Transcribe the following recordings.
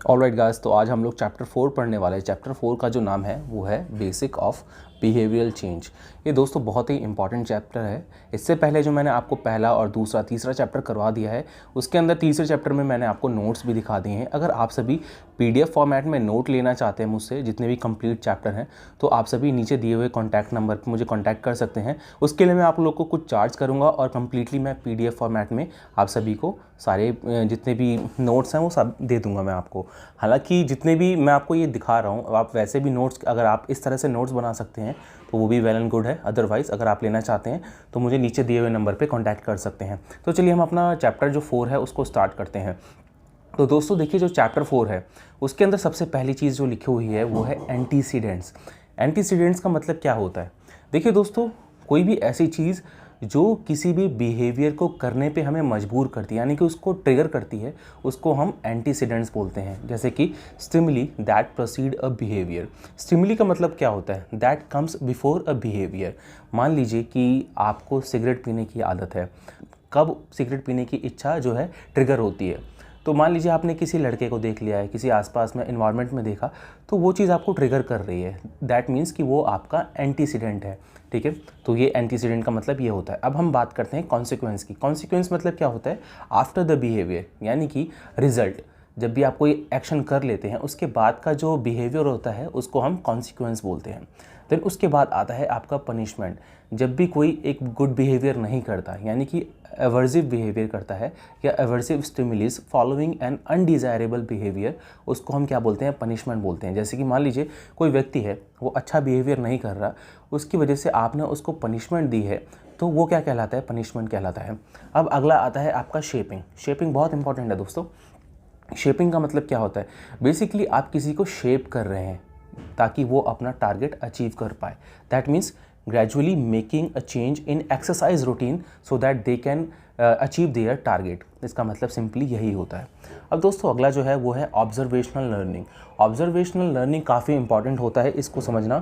Alright guys, तो आज हम लोग चैप्टर 4 पढ़ने वाले हैं। चैप्टर 4 का जो नाम है वो है बेसिक ऑफ बिहेवियरल चेंज। ये दोस्तों बहुत ही इंपॉर्टेंट चैप्टर है। इससे पहले जो मैंने आपको पहला और दूसरा तीसरा चैप्टर करवा दिया है, उसके अंदर तीसरे चैप्टर में मैंने आपको नोट्स भी दिखा दिए हैं। अगर आप सभी पीडीएफ फॉर्मेट में नोट लेना चाहते हैं मुझसे, जितने भी कंप्लीट चैप्टर हैं, तो आप सभी नीचे दिए हुए कॉन्टैक्ट नंबर पर मुझे कॉन्टैक्ट कर सकते हैं। उसके लिए मैं आप लोग को कुछ चार्ज करूँगा और कम्प्लीटली मैं पीडीएफ फॉर्मेट में आप सभी को सारे जितने भी नोट्स हैं वो सब दे दूंगा मैं आपको। हालांकि जितने भी मैं आपको ये दिखा रहा हूँ, आप वैसे भी नोट्स, अगर आप इस तरह से नोट्स बना सकते हैं तो वो भी वेल एंड गुड है। अदरवाइज़ अगर आप लेना चाहते हैं तो मुझे नीचे दिए हुए नंबर पे कांटेक्ट कर सकते हैं। तो चलिए हम अपना चैप्टर जो 4 है उसको स्टार्ट करते हैं। तो दोस्तों देखिए, जो चैप्टर 4 है उसके अंदर सबसे पहली चीज़ जो लिखी हुई है वो है एंटीसीडेंट्स। एंटीसीडेंट्स का मतलब क्या होता है? देखिए दोस्तों, कोई भी ऐसी चीज़ जो किसी भी बिहेवियर को करने पे हमें मजबूर करती है, यानी कि उसको ट्रिगर करती है, उसको हम एंटीसीडेंट्स बोलते हैं। जैसे कि stimuli that proceed a behaviour. Stimuli का मतलब क्या होता है? That comes before a behaviour. मान लीजिए कि आपको सिगरेट पीने की आदत है। कब सिगरेट पीने की इच्छा जो है ट्रिगर होती है? तो मान लीजिए आपने किसी लड़के को देख लिया है, किसी आसपास में इन्वायरमेंट में देखा, तो वो चीज़ आपको ट्रिगर कर रही है। दैट मीन्स कि वो आपका एंटीसीडेंट है। ठीक है, तो ये एंटीसीडेंट का मतलब ये होता है। अब हम बात करते हैं कॉन्सिक्वेंस की। कॉन्सिक्वेंस मतलब क्या होता है? आफ्टर द बिहेवियर, यानी कि रिजल्ट। जब भी आप कोई एक्शन कर लेते हैं उसके बाद का जो बिहेवियर होता है उसको हम कॉन्सिक्वेंस बोलते हैं। देन उसके बाद आता है आपका पनिशमेंट। जब भी कोई एक गुड बिहेवियर नहीं करता, यानी कि एवर्सिव बिहेवियर करता है या aversive stimulus following an undesirable behaviour, उसको हम क्या बोलते हैं? पनिशमेंट बोलते हैं। जैसे कि मान लीजिए कोई व्यक्ति है, वो अच्छा बिहेवियर नहीं कर रहा, उसकी वजह से आपने उसको पनिशमेंट दी है, तो वो क्या कहलाता है? पनिशमेंट कहलाता है। अब अगला आता है आपका शेपिंग। शेपिंग बहुत इंपॉर्टेंट है दोस्तों। शेपिंग का मतलब क्या होता है? बेसिकली आप किसी को शेप कर रहे हैं ताकि वो अपना टारगेट अचीव कर पाए। That means gradually making a change in exercise routine so that they can achieve their target. इसका मतलब सिंपली यही होता है। अब दोस्तों अगला जो है वो है ऑब्जर्वेशनल लर्निंग। ऑब्जर्वेशनल लर्निंग काफ़ी इंपॉर्टेंट होता है, इसको समझना।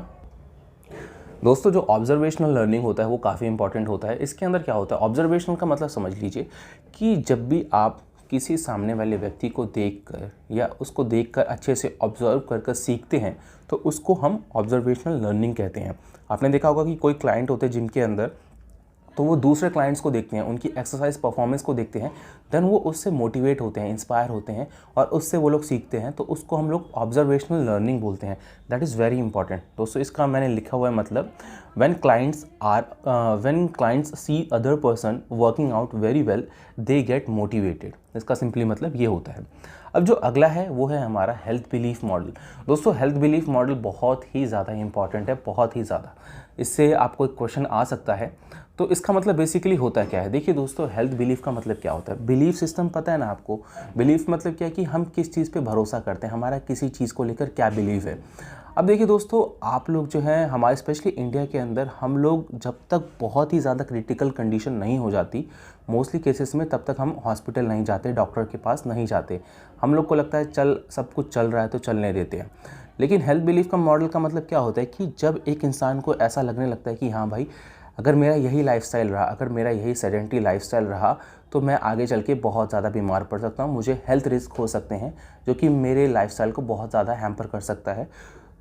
दोस्तों जो ऑब्जर्वेशनल लर्निंग होता है वो काफ़ी इंपॉर्टेंट होता है। इसके अंदर क्या होता है? ऑब्जर्वेशनल का मतलब समझ लीजिए कि जब भी आप किसी सामने वाले व्यक्ति को देखकर या उसको देखकर अच्छे से ऑब्जर्व कर सीखते हैं, तो उसको हम ऑब्जर्वेशनल लर्निंग कहते हैं। आपने देखा होगा कि कोई क्लाइंट होते हैं जिनके अंदर, तो वो दूसरे क्लाइंट्स को देखते हैं, उनकी एक्सरसाइज परफॉर्मेंस को देखते हैं, देन वो उससे मोटिवेट होते हैं, इंस्पायर होते हैं और उससे वो लोग सीखते हैं। तो उसको हम लोग ऑब्जर्वेशनल लर्निंग बोलते हैं। दैट इज़ वेरी इंपॉर्टेंट दोस्तों। इसका मैंने लिखा हुआ है मतलब when clients see other person working out very well they get motivated. इसका सिंपली मतलब ये होता है। अब जो अगला है वो है हमारा हेल्थ बिलीफ मॉडल। दोस्तों हेल्थ बिलीफ मॉडल बहुत ही ज़्यादा इंपॉर्टेंट है, बहुत ही ज़्यादा। इससे आपको एक क्वेश्चन आ सकता है। तो इसका मतलब बेसिकली होता क्या है? देखिए दोस्तों, हेल्थ बिलीफ का मतलब क्या होता है? बिलीफ सिस्टम पता है ना आपको? बिलीफ मतलब क्या है कि हम किस चीज़ पे भरोसा करते हैं, हमारा किसी चीज़ को लेकर क्या बिलीव है। अब देखिए दोस्तों, आप लोग जो हैं, हमारे स्पेशली इंडिया के अंदर, हम लोग जब तक बहुत ही ज़्यादा क्रिटिकल कंडीशन नहीं हो जाती, मोस्टली केसेस में, तब तक हम हॉस्पिटल नहीं जाते, डॉक्टर के पास नहीं जाते। हम लोग को लगता है चल सब कुछ चल रहा है तो चलने देते हैं। लेकिन हेल्थ बिलीफ का मॉडल का मतलब क्या होता है कि जब एक इंसान को ऐसा लगने लगता है कि हाँ भाई, अगर मेरा यही लाइफस्टाइल रहा, अगर मेरा यही सेडेंटरी लाइफस्टाइल रहा, तो मैं आगे चल के बहुत ज़्यादा बीमार पड़ सकता हूँ, मुझे हेल्थ रिस्क हो सकते हैं जो कि मेरे लाइफस्टाइल को बहुत ज़्यादा हैम्पर कर सकता है,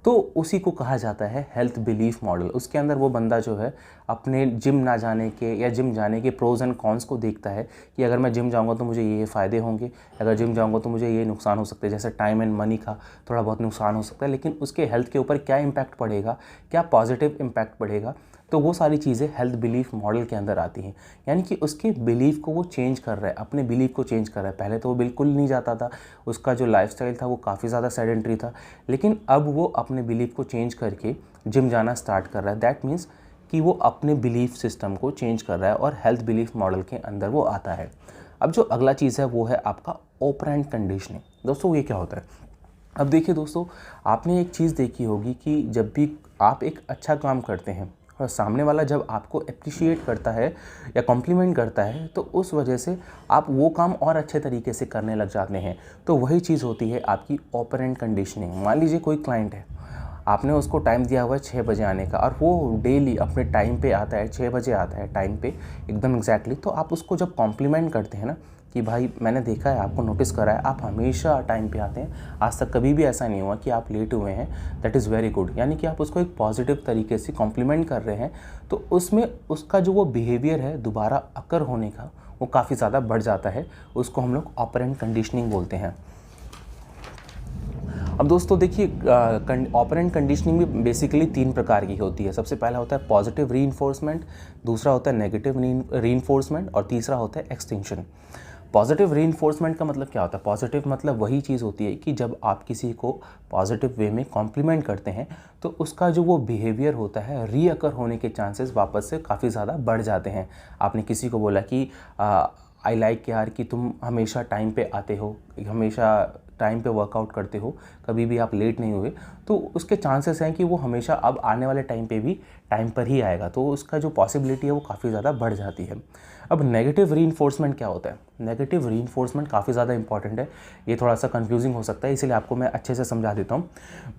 तो उसी को कहा जाता है हेल्थ बिलीफ मॉडल। उसके अंदर वो बंदा जो है अपने जिम ना जाने के या जिम जाने के प्रोज एंड कॉन्स को देखता है कि अगर मैं जिम जाऊंगा तो मुझे ये फ़ायदे होंगे, अगर जिम जाऊंगा तो मुझे ये नुकसान हो सकते हैं, जैसे टाइम एंड मनी का थोड़ा बहुत नुकसान हो सकता है, लेकिन उसके हेल्थ के ऊपर क्या इम्पैक्ट पड़ेगा, क्या पॉजिटिव इम्पैक्ट पड़ेगा, तो वो सारी चीज़ें हेल्थ बिलीफ मॉडल के अंदर आती हैं। यानी कि उसके बिलीफ को वो चेंज कर रहा है, अपने बिलीफ को चेंज कर रहा है। पहले तो वो बिल्कुल नहीं जाता था, उसका जो लाइफस्टाइल था वो काफ़ी ज़्यादा सेडेंटरी था, लेकिन अब वो अपने बिलीफ को चेंज करके जिम जाना स्टार्ट कर रहा है। दैट मीन्स कि वो अपने बिलीफ सिस्टम को चेंज कर रहा है और हेल्थ बिलीफ मॉडल के अंदर वो आता है। अब जो अगला चीज़ है वो है आपका ऑपरेंट कंडीशनिंग। दोस्तों ये क्या होता है? अब देखिए दोस्तों, आपने एक चीज़ देखी होगी कि जब भी आप एक अच्छा काम करते हैं और सामने वाला जब आपको अप्रिशिएट करता है या कॉम्प्लीमेंट करता है, तो उस वजह से आप वो काम और अच्छे तरीके से करने लग जाते हैं। तो वही चीज़ होती है आपकी ऑपरेंट कंडीशनिंग। मान लीजिए कोई क्लाइंट है, आपने उसको टाइम दिया हुआ है 6 बजे आने का और वो डेली अपने टाइम पे आता है, 6 बजे आता है टाइम पे एकदम एग्जैक्टली, तो आप उसको जब कॉम्प्लीमेंट करते हैं ना, कि भाई मैंने देखा है, आपको नोटिस करा है, आप हमेशा टाइम पे आते हैं, आज तक कभी भी ऐसा नहीं हुआ कि आप लेट हुए हैं, दैट इज़ वेरी गुड। यानी कि आप उसको एक पॉजिटिव तरीके से कॉम्प्लीमेंट कर रहे हैं, तो उसमें उसका जो वो बिहेवियर है दोबारा अकर होने का वो काफ़ी ज़्यादा बढ़ जाता है। उसको हम लोग ऑपरेंट कंडीशनिंग बोलते हैं। अब दोस्तों देखिए, ऑपरेंट कंडीशनिंग भी बेसिकली 3 प्रकार की होती है। सबसे पहला होता है पॉजिटिव रीइंफोर्समेंट, दूसरा होता है नेगेटिव रीइंफोर्समेंट और तीसरा होता है एक्सटेंशन। पॉजिटिव रीइंफोर्समेंट का मतलब क्या होता है? पॉजिटिव मतलब वही चीज़ होती है कि जब आप किसी को पॉजिटिव वे में कॉम्प्लीमेंट करते हैं तो उसका जो वो बिहेवियर होता है रीअकर होने के चांसेस वापस से काफ़ी ज़्यादा बढ़ जाते हैं। आपने किसी को बोला कि आई लाइक यार कि तुम हमेशा टाइम पे आते हो, हमेशा टाइम पे वर्कआउट करते हो, कभी भी आप लेट नहीं हुए, तो उसके चांसेस हैं कि वो हमेशा अब आने वाले टाइम पे भी टाइम पर ही आएगा, तो उसका जो पॉसिबिलिटी है वो काफ़ी ज़्यादा बढ़ जाती है। अब नेगेटिव रीइंफोर्समेंट क्या होता है? नेगेटिव रीइंफोर्समेंट काफ़ी ज़्यादा इंपॉर्टेंट है, ये थोड़ा सा कंफ्यूजिंग हो सकता है, इसलिए आपको मैं अच्छे से समझा देता हूँ।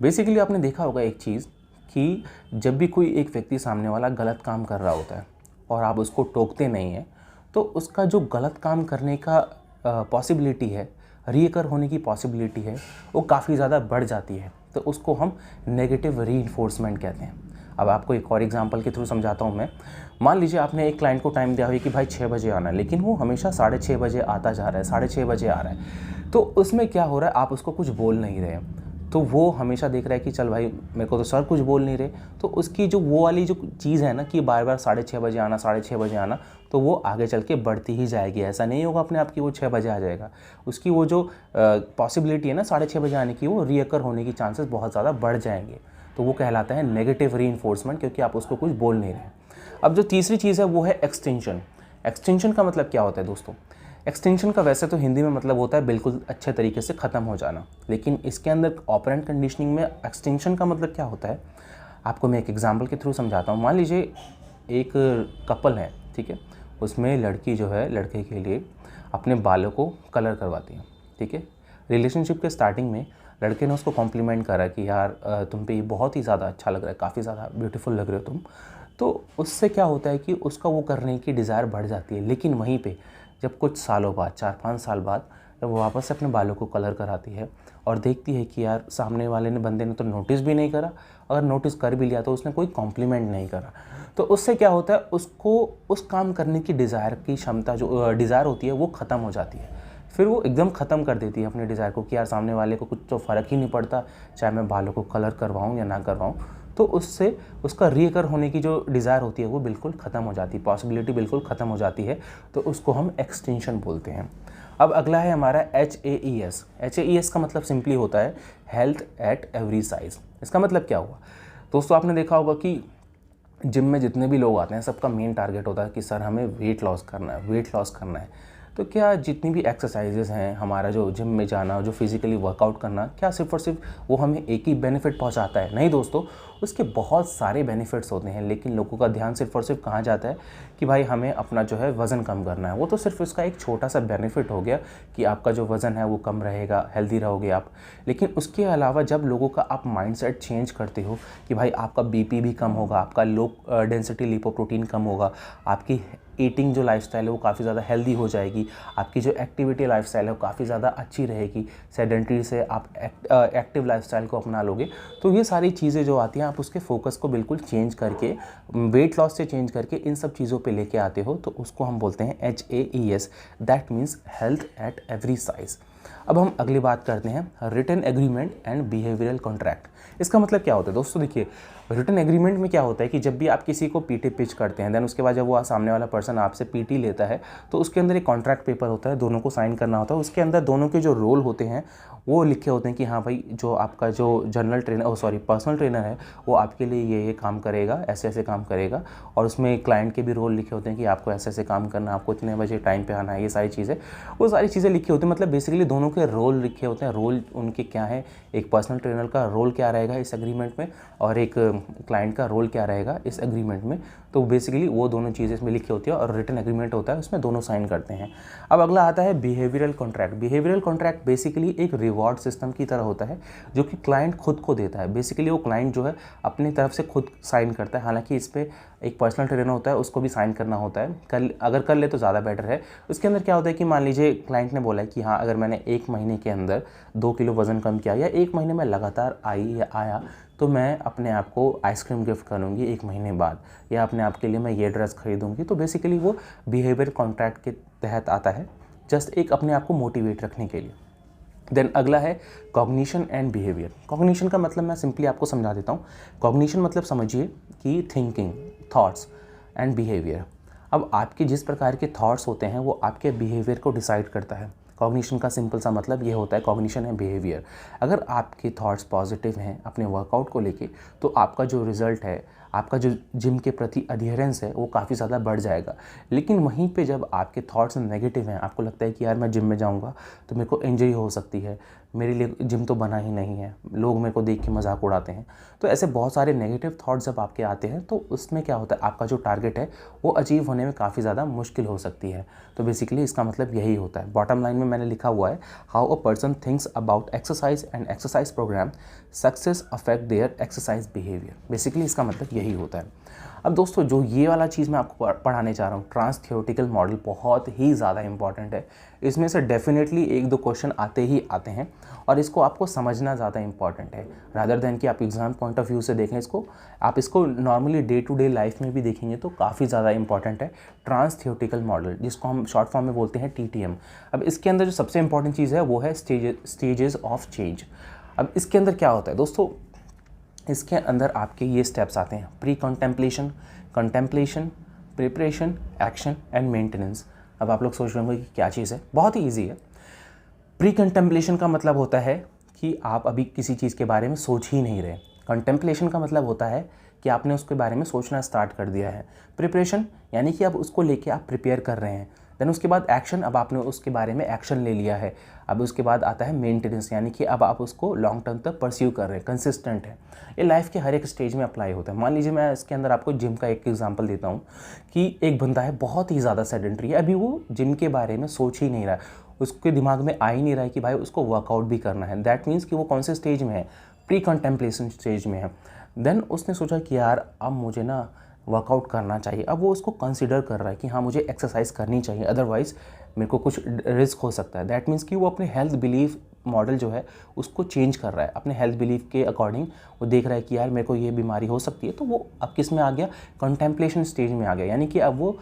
बेसिकली आपने देखा होगा एक चीज़ कि जब भी कोई एक व्यक्ति सामने वाला गलत काम कर रहा होता है और आप उसको टोकते नहीं हैं, तो उसका जो गलत काम करने का पॉसिबिलिटी है, रीअकर होने की पॉसिबिलिटी है, वो काफ़ी ज़्यादा बढ़ जाती है, तो उसको हम नेगेटिव रीइंफोर्समेंट कहते हैं। अब आपको एक और एग्जांपल के थ्रू समझाता हूँ मैं। मान लीजिए आपने एक क्लाइंट को टाइम दिया हुआ है कि भाई 6 बजे आना है, लेकिन वो हमेशा 6:30 बजे आता जा रहा है, 6:30 बजे आ रहा है, तो उसमें क्या हो रहा है, आप उसको कुछ बोल नहीं रहे हैं, तो वो हमेशा देख रहा है कि चल भाई मेरे को तो सर कुछ बोल नहीं रहे, तो उसकी जो वो वाली जो चीज़ है ना कि बार बार 6:30 बजे आना, 6:30 बजे आना, तो वो आगे चल के बढ़ती ही जाएगी। ऐसा नहीं होगा अपने आप की वो 6 बजे आ जाएगा, उसकी वो जो पॉसिबिलिटी है ना 6:30 बजे आने की, वो रीअकर होने की चांसेस बहुत ज़्यादा बढ़ जाएंगे, तो वो कहलाता है नेगेटिव रीइंफोर्समेंट, क्योंकि आप उसको कुछ बोल नहीं रहे। अब जो तीसरी चीज़ है वो है एक्सटेंशन। एक्सटेंशन का मतलब क्या होता है दोस्तों? एक्सटेंशन का वैसे तो हिंदी में मतलब होता है बिल्कुल अच्छे तरीके से ख़त्म हो जाना, लेकिन इसके अंदर ऑपरेंट कंडीशनिंग में एक्सटेंशन का मतलब क्या होता है, आपको मैं एक एग्जांपल के थ्रू समझाता हूँ। मान लीजिए एक कपल है, ठीक है, उसमें लड़की जो है लड़के के लिए अपने बालों को कलर करवाती है, ठीक है। रिलेशनशिप के स्टार्टिंग में लड़के ने उसको कॉम्प्लीमेंट करा कि यार तुम पे ये बहुत ही ज़्यादा अच्छा लग रहा है, काफ़ी ज़्यादा ब्यूटीफुल लग रहे हो तुम, तो उससे क्या होता है कि उसका वो करने की डिज़ायर बढ़ जाती है। लेकिन वहीं पे जब कुछ सालों बाद, 4-5 साल बाद, जब वो वापस से अपने बालों को कलर कराती है और देखती है कि यार सामने वाले ने बंदे ने तो नोटिस भी नहीं करा, अगर नोटिस कर भी लिया तो उसने कोई कॉम्प्लीमेंट नहीं करा, तो उससे क्या होता है, उसको उस काम करने की डिज़ायर की क्षमता जो डिज़ायर होती है वो ख़त्म हो जाती है। फिर वो एकदम ख़त्म कर देती है अपने डिज़ायर को कि यार सामने वाले को कुछ तो फ़र्क ही नहीं पड़ता, चाहे मैं बालों को कलर करवाऊँ या ना करवाऊँ, तो उससे उसका रीअकर होने की जो डिज़ायर होती है वो बिल्कुल ख़त्म हो जाती है, पॉसिबिलिटी बिल्कुल ख़त्म हो जाती है, तो उसको हम एक्सटेंशन बोलते हैं। अब अगला है हमारा HAES। HAES का मतलब सिंपली होता है हेल्थ एट एवरी साइज़। इसका मतलब क्या हुआ दोस्तों? आपने देखा होगा कि जिम में जितने भी लोग आते हैं सबका मेन टारगेट होता है कि सर हमें वेट लॉस करना है, वेट लॉस करना है। तो क्या जितनी भी एक्सरसाइजेज हैं, हमारा जो जिम में जाना, जो फिज़िकली वर्कआउट करना, क्या सिर्फ और सिर्फ वो हमें एक ही बेनिफिट पहुंचाता है? नहीं दोस्तों, उसके बहुत सारे बेनिफिट्स होते हैं, लेकिन लोगों का ध्यान सिर्फ और सिर्फ कहाँ जाता है कि भाई हमें अपना जो है वज़न कम करना है। वो तो सिर्फ उसका एक छोटा सा बेनिफिट हो गया कि आपका जो वज़न है वो कम रहेगा, हेल्दी रहोगे आप। लेकिन उसके अलावा जब लोगों का आप माइंडसेट चेंज करते हो कि भाई आपका बीपी भी कम होगा, आपका लो डेंसिटी लिपोप्रोटीन कम होगा, आपकी ईटिंग जो लाइफस्टाइल है वो काफ़ी ज़्यादा हेल्दी हो जाएगी, आपकी जो एक्टिविटी लाइफस्टाइल है वो काफ़ी ज़्यादा अच्छी रहेगी, सेडेंटरी से आप एक्टिव लाइफस्टाइल को अपना लोगे, तो ये सारी चीज़ें जो आती हैं आप उसके फोकस को बिल्कुल चेंज करके, वेट लॉस से चेंज करके इन सब चीज़ों पे लेके आते हो, तो उसको हम बोलते हैं HAES, that means health at every size. अब हम अगली बात करते हैं written agreement and behavioural contract. इसका मतलब क्या होता है दोस्तों? देखिए, रिटन एग्रीमेंट में क्या होता है कि जब भी आप किसी को पीटी पिच करते हैं, देन उसके बाद जब वो सामने वाला पर्सन आपसे पीटी लेता है, तो उसके अंदर एक कॉन्ट्रैक्ट पेपर होता है, दोनों को साइन करना होता है। उसके अंदर दोनों के जो रोल होते हैं वो लिखे होते हैं कि हाँ भाई जो आपका जो पर्सनल ट्रेनर है वो आपके लिए ये काम करेगा, ऐसे ऐसे काम करेगा, और उसमें क्लाइंट के भी रोल लिखे होते हैं कि आपको ऐसे ऐसे काम करना, आपको इतने बजे टाइम पे आना है, ये सारी चीज़ें, वो सारी चीज़ें लिखी होती हैं। मतलब बेसिकली दोनों के रोल लिखे होते हैं। रोल उनके क्या है, एक पर्सनल ट्रेनर का रोल क्या रहेगा इस एग्रीमेंट में, और एक क्लाइंट का रोल क्या रहेगा इस एग्रीमेंट में, तो बेसिकली वो दोनों चीज़ें इसमें लिखी होती है और रिटन एग्रीमेंट होता है, उसमें दोनों साइन करते हैं। अब अगला आता है behavioural contract. Behavioural contract basically एक रिवॉर्ड सिस्टम की तरह होता है जो कि क्लाइंट खुद को देता है। बेसिकली वो क्लाइंट जो है अपनी तरफ से खुद साइन करता है, हालांकि इस पर एक पर्सनल ट्रेनर होता है, उसको भी साइन करना होता है। अगर कर ले तो ज़्यादा बेटर है। उसके अंदर क्या होता है कि मान लीजिए क्लाइंट ने बोला है कि हाँ, अगर मैंने 1 महीने के अंदर 2 किलो वज़न कम किया या 1 महीने में लगातार आया तो मैं अपने आप को आइसक्रीम गिफ्ट करूँगी 1 महीने बाद, या अपने आप के लिए मैं ये ड्रेस खरीदूँगी। तो बेसिकली वो बिहेवियर कॉन्ट्रैक्ट के तहत आता है, जस्ट एक अपने आप को मोटिवेट रखने के लिए। देन अगला है कॉग्निशन एंड बिहेवियर। कॉग्निशन का मतलब मैं सिंपली आपको समझा देता हूँ। कॉग्निशन मतलब समझिए कि थिंकिंग, थॉट्स एंड बिहेवियर। अब आपके जिस प्रकार के थॉट्स होते हैं वो आपके बिहेवियर को डिसाइड करता है। कॉग्निशन का सिंपल सा मतलब ये होता है, कॉग्निशन है बिहेवियर। अगर आपके थॉट्स पॉजिटिव हैं अपने वर्कआउट को लेके, तो आपका जो रिज़ल्ट है, आपका जो जिम के प्रति अडियरेंस है वो काफ़ी ज़्यादा बढ़ जाएगा। लेकिन वहीं पे जब आपके थॉट्स नेगेटिव हैं, आपको लगता है कि यार मैं जिम में जाऊंगा तो मेरे को इंजरी हो सकती है, मेरे लिए जिम तो बना ही नहीं है, लोग मेरे को देख के मजाक उड़ाते हैं, तो ऐसे बहुत सारे नेगेटिव थॉट्स जब आपके आते हैं तो उसमें क्या होता है, आपका जो टारगेट है वो अचीव होने में काफ़ी ज़्यादा मुश्किल हो सकती है। तो बेसिकली इसका मतलब यही होता है। बॉटम लाइन में मैंने लिखा हुआ है, how a person thinks about exercise and exercise programme success affect their exercise behaviour. Basically इसका मतलब यही होता है। अब दोस्तों जो ये वाला चीज़ मैं आपको पढ़ाने चाह रहा हूँ, ट्रांस थियोरेटिकल मॉडल, बहुत ही ज़्यादा इंपॉर्टेंट है। इसमें से डेफिनेटली 1-2 क्वेश्चन आते ही आते हैं और इसको आपको समझना ज़्यादा इंपॉर्टेंट है, रादर देन कि आप एग्जाम पॉइंट ऑफ व्यू से देखें इसको। आप इसको normally day to day life में भी देखेंगे तो काफ़ी ज़्यादा इंपॉर्टेंट है ट्रांस थियोरेटिकल मॉडल, जिसको हम शॉर्ट फॉर्म में बोलते हैं TTM। अब इसके अंदर जो सबसे इंपॉर्टेंट चीज़ है वो है स्टेजेस ऑफ चेंज। अब इसके अंदर क्या होता है दोस्तों, इसके अंदर आपके ये स्टेप्स आते हैं, pre contemplation, contemplation, preparation, action and maintenance. अब आप लोग सोच रहे होंगे कि क्या चीज़ है, बहुत ही ईजी है। प्री कंटेम्पलेशन का मतलब होता है कि आप अभी किसी चीज़ के बारे में सोच ही नहीं रहे। कंटेम्पलेशन का मतलब होता है कि आपने उसके बारे में सोचना स्टार्ट कर दिया है। प्रिपरेशन यानी कि अब उसको लेके आप प्रिपेयर कर रहे हैं। देन उसके बाद एक्शन, अब आपने उसके बारे में एक्शन ले लिया है। अब उसके बाद आता है मेंटेनेंस, यानी कि अब आप उसको लॉन्ग टर्म तक परस्यू कर रहे हैं, कंसिस्टेंट है। ये लाइफ के हर एक स्टेज में अप्लाई होता है। मान लीजिए मैं इसके अंदर आपको जिम का एक एग्जांपल देता हूँ कि एक बंदा है बहुत ही ज़्यादा सेडेंटरी है, अभी वो जिम के बारे में सोच ही नहीं रहा है, उसके दिमाग में आ ही नहीं रहा है कि भाई उसको वर्कआउट भी करना है। दैट मीन्स कि वो कौन से स्टेज में है, प्री कंटेम्पलेशन स्टेज में है। देन उसने सोचा कि यार अब मुझे ना वर्कआउट करना चाहिए। अब वो उसको कंसिडर कर रहा है कि हाँ मुझे एक्सरसाइज करनी चाहिए, अदरवाइज़ मेरे को कुछ रिस्क हो सकता है। दैट मीन्स कि वो अपने हेल्थ बिलीफ मॉडल जो है उसको चेंज कर रहा है, अपने हेल्थ बिलीफ के अकॉर्डिंग वो देख रहा है कि यार मेरे को ये बीमारी हो सकती है। तो वो अब किस में आ गया, कंटेम्पलेशन स्टेज में आ गया, यानी कि अब वो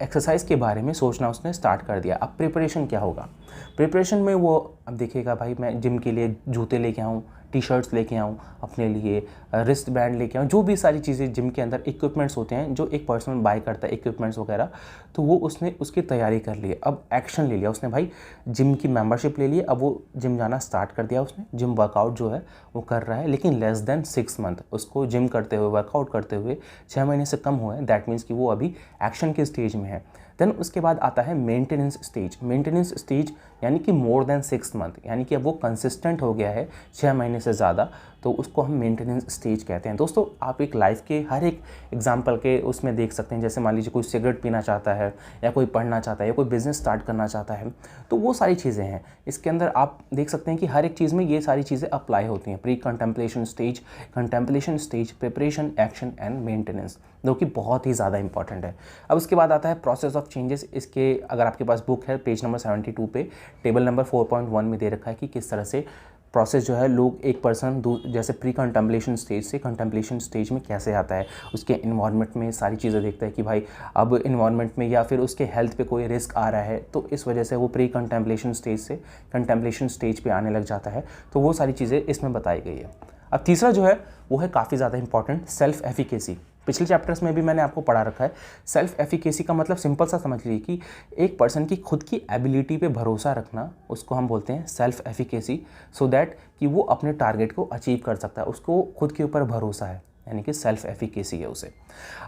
एक्सरसाइज के बारे में सोचना उसने स्टार्ट कर दिया। अब प्रिपरेशन क्या होगा, प्रिपरेशन में वो अब देखिएगा भाई मैं जिम के लिए जूते लेके आऊँ, टी-शर्ट्स लेके आऊँ, अपने लिए रिस्ट बैंड लेके आऊँ, जो भी सारी चीज़ें जिम के अंदर इक्विपमेंट्स होते हैं जो एक पर्सन बाय करता है, इक्विपमेंट्स वगैरह, तो वो उसने उसकी तैयारी कर ली। अब एक्शन ले लिया उसने, भाई जिम की मेंबरशिप ले ली, अब वो जिम जाना स्टार्ट कर दिया उसने, जिम वर्कआउट जो है वो कर रहा है, लेकिन लेस देन 6 मंथ उसको जिम करते हुए, वर्कआउट करते हुए 6 महीने से कम हुए हैं। दैट मीन्स कि वो अभी एक्शन के स्टेज में है। देन उसके बाद आता है मेंटेनेंस स्टेज। मेंटेनेंस स्टेज यानी कि मोर देन 6 मंथ, यानी कि अब वो कंसिस्टेंट हो गया है 6 महीने से ज़्यादा, तो उसको हम मेंटेनेंस स्टेज कहते हैं। दोस्तों आप एक लाइफ के हर एक एग्जांपल के उसमें देख सकते हैं, जैसे मान लीजिए कोई सिगरेट पीना चाहता है, या कोई पढ़ना चाहता है, या कोई बिज़नेस स्टार्ट करना चाहता है, तो वो सारी चीज़ें हैं इसके अंदर। आप देख सकते हैं कि हर एक चीज़ में ये सारी चीज़ें अप्लाई होती हैं, pre contemplation stage, contemplation stage, preparation, action and maintenance, जो कि बहुत ही ज़्यादा इंपॉर्टेंट है। अब उसके बाद आता है प्रोसेस ऑफ चेंजेस। इसके अगर आपके पास बुक है, पेज नंबर 72 पे टेबल नंबर 4.1 में दे रखा है कि किस तरह से प्रोसेस जो है लोग, एक पर्सन जैसे प्री कंटेम्पलेशन स्टेज से कंटेम्पलेशन स्टेज में कैसे आता है, उसके इन्वायरमेंट में सारी चीज़ें देखता है कि भाई अब इन्वायरमेंट में या फिर उसके हेल्थ पे कोई रिस्क आ रहा है, तो इस वजह से वो प्री कंटेम्पलेशन स्टेज से कंटेम्पलेशन स्टेज पे आने लग जाता है। तो वो सारी चीज़ें इसमें बताई गई है। अब तीसरा जो है वो है काफ़ी ज़्यादा इंपॉर्टेंट, सेल्फ एफिकेसी। पिछले चैप्टर्स में भी मैंने आपको पढ़ा रखा है। सेल्फ एफिकेसी का मतलब सिंपल सा समझ लीजिए कि एक पर्सन की खुद की एबिलिटी पे भरोसा रखना, उसको हम बोलते हैं सेल्फ एफिकेसी, सो दैट कि वो अपने टारगेट को अचीव कर सकता है, उसको खुद के ऊपर भरोसा है, यानी कि सेल्फ एफिकेसी है उसे।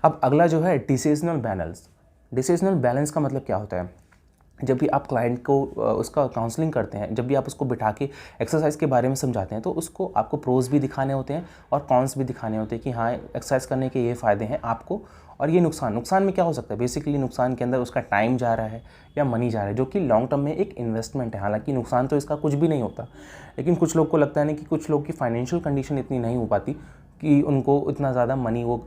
अब अगला जो है डिसीजनल बैलेंस। डिसीजनल बैलेंस का मतलब क्या होता है, जब भी आप क्लाइंट को उसका काउंसलिंग करते हैं, जब भी आप उसको बिठा के एक्सरसाइज के बारे में समझाते हैं, तो उसको आपको प्रोज भी दिखाने होते हैं और कॉन्स भी दिखाने होते हैं कि हाँ एक्सरसाइज करने के ये फ़ायदे हैं आपको और ये नुकसान में क्या हो सकता है, बेसिकली नुकसान के अंदर उसका टाइम जा रहा है या मनी जा रहा है, जो कि लॉन्ग टर्म में एक इन्वेस्टमेंट है। हालांकि नुकसान तो इसका कुछ भी नहीं होता, लेकिन कुछ लोग को लगता है ना कि कुछ लोग की फाइनेंशियल कंडीशन इतनी नहीं हो पाती कि उनको इतना ज़्यादा मनी वो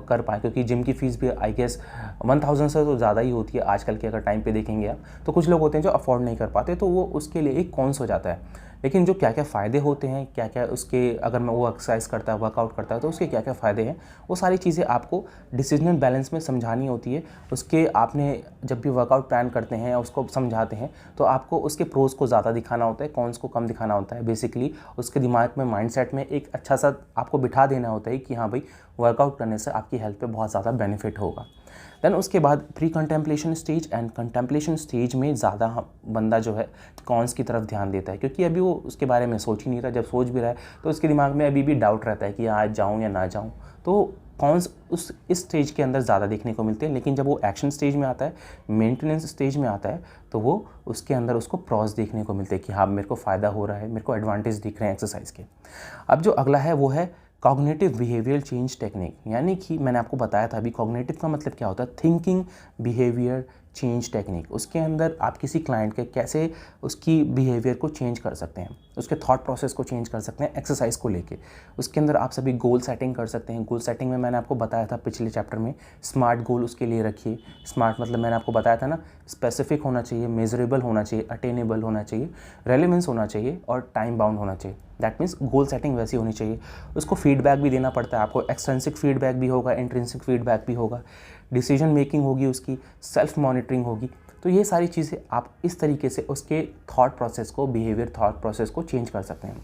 कर पाए, क्योंकि जिम की फ़ीस भी आई गेस 1000 से तो ज़्यादा ही होती है आजकल के अगर टाइम पे देखेंगे आप। तो कुछ लोग होते हैं जो अफोर्ड नहीं कर पाते, तो वो उसके लिए एक कॉन्स हो जाता है। लेकिन जो क्या क्या फ़ायदे होते हैं, क्या क्या उसके, अगर मैं वो एक्सरसाइज करता है, वर्कआउट करता है, तो उसके क्या क्या फ़ायदे हैं, वो सारी चीज़ें आपको डिसीजनल बैलेंस में समझानी होती है। उसके आपने जब भी वर्कआउट प्लान करते हैं या उसको समझाते हैं, तो आपको उसके प्रोज़ को ज़्यादा दिखाना होता है, कॉन्स को कम दिखाना होता है। बेसिकली उसके दिमाग में, माइंडसेट में एक अच्छा सा आपको बिठा देना होता है कि हाँ भाई, वर्कआउट करने से आपकी हेल्थ पे बहुत ज़्यादा बेनिफिट होगा। देन उसके बाद pre contemplation stage and contemplation stage में ज़्यादा बंदा जो है कॉन्स की तरफ ध्यान देता है, क्योंकि अभी वो उसके बारे में सोच ही नहीं रहा। जब सोच भी रहा है तो उसके दिमाग में अभी भी डाउट रहता है कि आज जाऊँ या ना जाऊँ। तो कॉन्स इस स्टेज के अंदर ज़्यादा देखने को मिलते हैं। लेकिन जब वो एक्शन स्टेज में आता है, मेंटेनेंस स्टेज में आता है, तो वो उसके अंदर उसको प्रॉस देखने को मिलते हैं कि हाँ मेरे को फ़ायदा हो रहा है, मेरे को एडवांटेज दिख रहे हैं एक्सरसाइज के। अब जो अगला है वो है कॉग्निटिव बिहेवियर चेंज टेक्निक। यानी कि मैंने आपको बताया था अभी, कॉग्निटिव का मतलब क्या होता है, थिंकिंग बिहेवियर चेंज टेक्निक। उसके अंदर आप किसी क्लाइंट के कैसे उसकी बिहेवियर को चेंज कर सकते हैं, उसके थॉट प्रोसेस को चेंज कर सकते हैं एक्सरसाइज को लेके। उसके अंदर आप सभी गोल सेटिंग कर सकते हैं। गोल सेटिंग में मैंने आपको बताया था पिछले चैप्टर में, स्मार्ट गोल उसके लिए रखिए। स्मार्ट मतलब मैंने आपको बताया था ना, स्पेसिफिक होना चाहिए, मेजरेबल होना चाहिए, अटेनेबल होना चाहिए, रेलेवेंस होना चाहिए और टाइम बाउंड होना चाहिए। दैट मीन्स गोल सेटिंग वैसी होनी चाहिए। उसको फीडबैक भी देना पड़ता है आपको, एक्सटेंसिक फीडबैक भी होगा, इंट्रिंसिक फीडबैक भी होगा, डिसीजन मेकिंग होगी उसकी, सेल्फ मॉनिटरिंग होगी। तो ये सारी चीज़ें आप इस तरीके से उसके थॉट प्रोसेस को, बिहेवियर थॉट प्रोसेस को चेंज कर सकते हैं।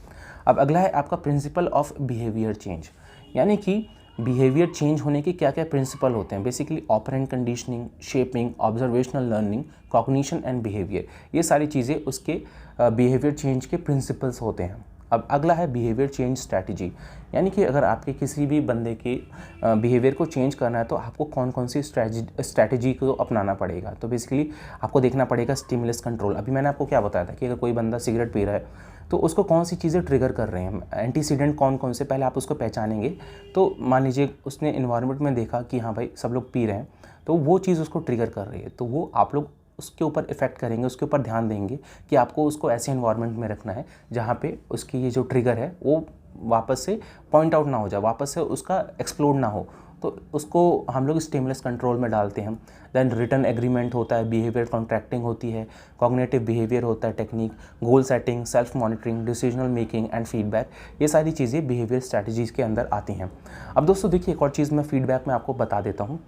अब अगला है आपका प्रिंसिपल ऑफ बिहेवियर चेंज। यानी कि बिहेवियर चेंज होने के क्या क्या प्रिंसिपल होते हैं। Basically operant conditioning, shaping, observational learning, cognition and behaviour, ये सारी चीज़ें उसके बिहेवियर चेंज के प्रिंसिपल्स होते हैं। अब अगला है बिहेवियर चेंज स्ट्रैटेजी। यानी कि अगर आपके किसी भी बंदे के बिहेवियर को चेंज करना है तो आपको कौन कौन सी स्ट्रैटेजी को अपनाना पड़ेगा। तो बेसिकली आपको देखना पड़ेगा स्टिमुलस कंट्रोल। अभी मैंने आपको क्या बताया था कि अगर कोई बंदा सिगरेट पी रहा है तो उसको कौन सी चीज़ें ट्रिगर कर रहे हैं, एंटीसीडेंट कौन कौन से, पहले आप उसको पहचानेंगे। तो मान लीजिए उसने इन्वायरमेंट में देखा कि हाँ भाई सब लोग पी रहे हैं, तो वो चीज़ उसको ट्रिगर कर रही है, तो वो आप लोग उसके ऊपर इफ़ेक्ट करेंगे, उसके ऊपर ध्यान देंगे कि आपको उसको ऐसे इन्वायरमेंट में रखना है जहाँ पे उसकी ये जो ट्रिगर है वो वापस से पॉइंट आउट ना हो जाए, वापस से उसका एक्सप्लोड ना हो। तो उसको हम लोग स्टिमुलस कंट्रोल में डालते हैं। देन रिटन एग्रीमेंट होता है, बिहेवियर कॉन्ट्रैक्टिंग होती है, कॉग्निटिव बिहेवियर होता है, technique, goal setting, self monitoring, decisional making and feedback. ये सारी चीज़ें बिहेवियर स्ट्रैटेजीज़ के अंदर आती हैं। अब दोस्तों देखिए, एक और चीज़ मैं फीडबैक में आपको बता देता हूँ।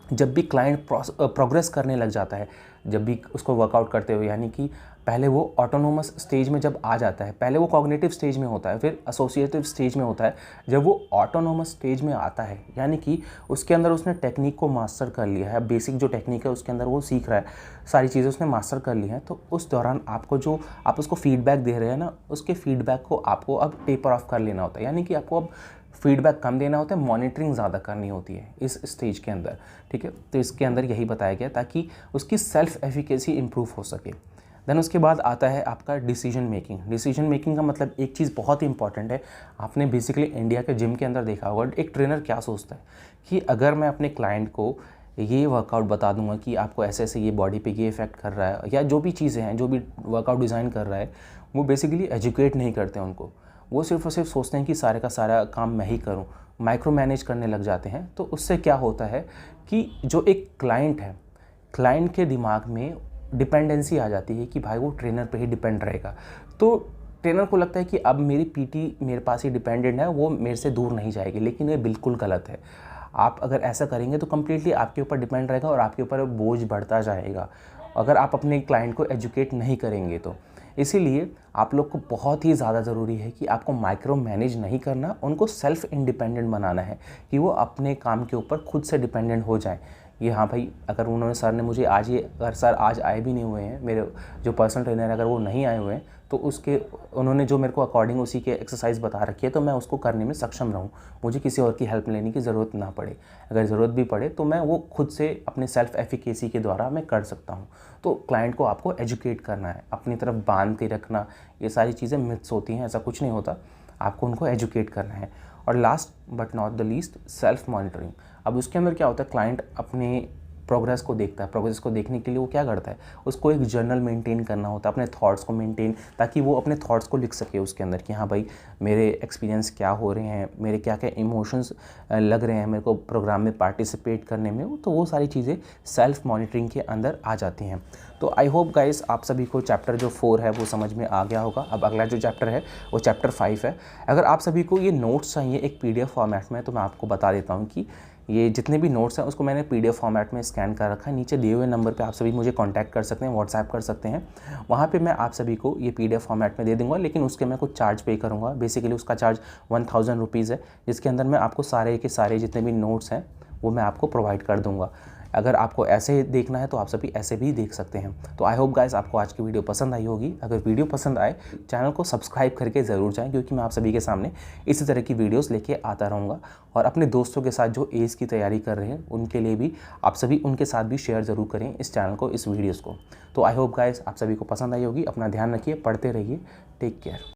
जब भी क्लाइंट प्रोग्रेस करने लग जाता है, जब भी उसको वर्कआउट करते हुए, यानी कि पहले वो ऑटोनोमस स्टेज में जब आ जाता है, पहले वो कॉग्निटिव स्टेज में होता है, फिर एसोसिएटिव स्टेज में होता है। जब वो ऑटोनोमस स्टेज में आता है, यानी कि उसके अंदर उसने टेक्निक को मास्टर कर लिया है, बेसिक जो टेक्निक है उसके अंदर वो सीख रहा है, सारी चीज़ें उसने मास्टर कर ली हैं। तो उस दौरान आपको जो आप उसको फीडबैक दे रहे हैं ना, उसके फीडबैक को आपको अब टेपर ऑफ कर लेना होता है। यानी कि आपको अब फीडबैक कम देना होता है, मॉनिटरिंग ज़्यादा करनी होती है इस स्टेज के अंदर, ठीक है। तो इसके अंदर यही बताया गया ताकि उसकी सेल्फ एफिकेसी इंप्रूव हो सके। देन उसके बाद आता है आपका डिसीजन मेकिंग। डिसीजन मेकिंग का मतलब एक चीज़ बहुत ही इंपॉर्टेंट है। आपने बेसिकली इंडिया के जिम के अंदर देखा होगा, एक ट्रेनर क्या सोचता है कि अगर मैं अपने क्लाइंट को ये वर्कआउट बता दूंगा कि आपको ऐसे ऐसे ये बॉडी पे ये इफेक्ट कर रहा है, या जो भी चीज़ें हैं, जो भी वर्कआउट डिज़ाइन कर रहा है, वो बेसिकली एजुकेट नहीं करते उनको। वो सिर्फ और सिर्फ सोचते हैं कि सारे का सारा काम मैं ही करूं, माइक्रो मैनेज करने लग जाते हैं। तो उससे क्या होता है कि जो एक क्लाइंट है, क्लाइंट के दिमाग में डिपेंडेंसी आ जाती है कि भाई वो ट्रेनर पे ही डिपेंड रहेगा। तो ट्रेनर को लगता है कि अब मेरी पीटी मेरे पास ही डिपेंडेंट है, वो मेरे से दूर नहीं जाएगी। लेकिन ये बिल्कुल गलत है। आप अगर ऐसा करेंगे तो कम्प्लीटली आपके ऊपर डिपेंड रहेगा और आपके ऊपर बोझ बढ़ता जाएगा अगर आप अपने क्लाइंट को एजुकेट नहीं करेंगे तो। इसीलिए आप लोग को बहुत ही ज़्यादा ज़रूरी है कि आपको माइक्रो मैनेज नहीं करना, उनको सेल्फ इंडिपेंडेंट बनाना है कि वो अपने काम के ऊपर खुद से डिपेंडेंट हो जाएं। ये हाँ भाई, अगर उन्होंने सर ने मुझे आज ये, अगर सर आज आए भी नहीं हुए हैं, मेरे जो पर्सनल ट्रेनर अगर वो नहीं आए हुए हैं, तो उसके उन्होंने जो मेरे को अकॉर्डिंग उसी के एक्सरसाइज बता रखी है, तो मैं उसको करने में सक्षम रहूँ, मुझे किसी और की हेल्प लेने की ज़रूरत ना पड़े। अगर ज़रूरत भी पड़े तो मैं वो खुद से अपने सेल्फ एफिकेसी के द्वारा मैं कर सकता हूँ। तो क्लाइंट को आपको एजुकेट करना है, अपनी तरफ बांध के रखना, ये सारी चीज़ें मिथ्स होती हैं, ऐसा कुछ नहीं होता। आपको उनको एजुकेट करना है। और last but not the least self monitoring. अब उसके अंदर क्या होता है, क्लाइंट अपने प्रोग्रेस को देखता है। प्रोग्रेस को देखने के लिए वो क्या करता है, उसको एक जर्नल मेंटेन करना होता है, अपने थॉट्स को मेंटेन, ताकि वो अपने थॉट्स को लिख सके उसके अंदर कि हाँ भाई मेरे एक्सपीरियंस क्या हो रहे हैं, मेरे क्या क्या इमोशंस लग रहे हैं मेरे को प्रोग्राम में पार्टिसिपेट करने में। तो वो सारी चीज़ें सेल्फ मॉनिटरिंग के अंदर आ जाती हैं। तो आई होप गाइस आप सभी को चैप्टर जो 4 है वो समझ में आ गया होगा। अब अगला जो चैप्टर है वो चैप्टर 5 है। अगर आप सभी को ये नोट्स चाहिए एक PDF फॉर्मेट में, तो मैं आपको बता देता हूँ कि ये जितने भी नोट्स हैं उसको मैंने PDF फॉर्मेट में स्कैन कर रखा है। नीचे दिए हुए नंबर पे आप सभी मुझे कांटेक्ट कर सकते हैं, व्हाट्सएप कर सकते हैं। वहाँ पे मैं आप सभी को ये PDF फॉर्मेट में दे दूँगा, लेकिन उसके मैं कुछ चार्ज पे करूँगा। बेसिकली उसका चार्ज 1000 रुपीज़ है, जिसके अंदर मैं आपको सारे के सारे जितने भी नोट्स हैं वो मैं आपको प्रोवाइड कर दूँगा। अगर आपको ऐसे देखना है तो आप सभी ऐसे भी देख सकते हैं। तो आई होप गाइस आपको आज की वीडियो पसंद आई होगी। अगर वीडियो पसंद आए चैनल को सब्सक्राइब करके ज़रूर जाएं, क्योंकि मैं आप सभी के सामने इसी तरह की वीडियोस लेके आता रहूँगा। और अपने दोस्तों के साथ जो एज की तैयारी कर रहे हैं उनके लिए भी आप सभी उनके साथ भी शेयर ज़रूर करें इस चैनल को, इस वीडियोज़ को। तो आई होप गाइस आप सभी को पसंद आई होगी। अपना ध्यान रखिए, पढ़ते रहिए, टेक केयर।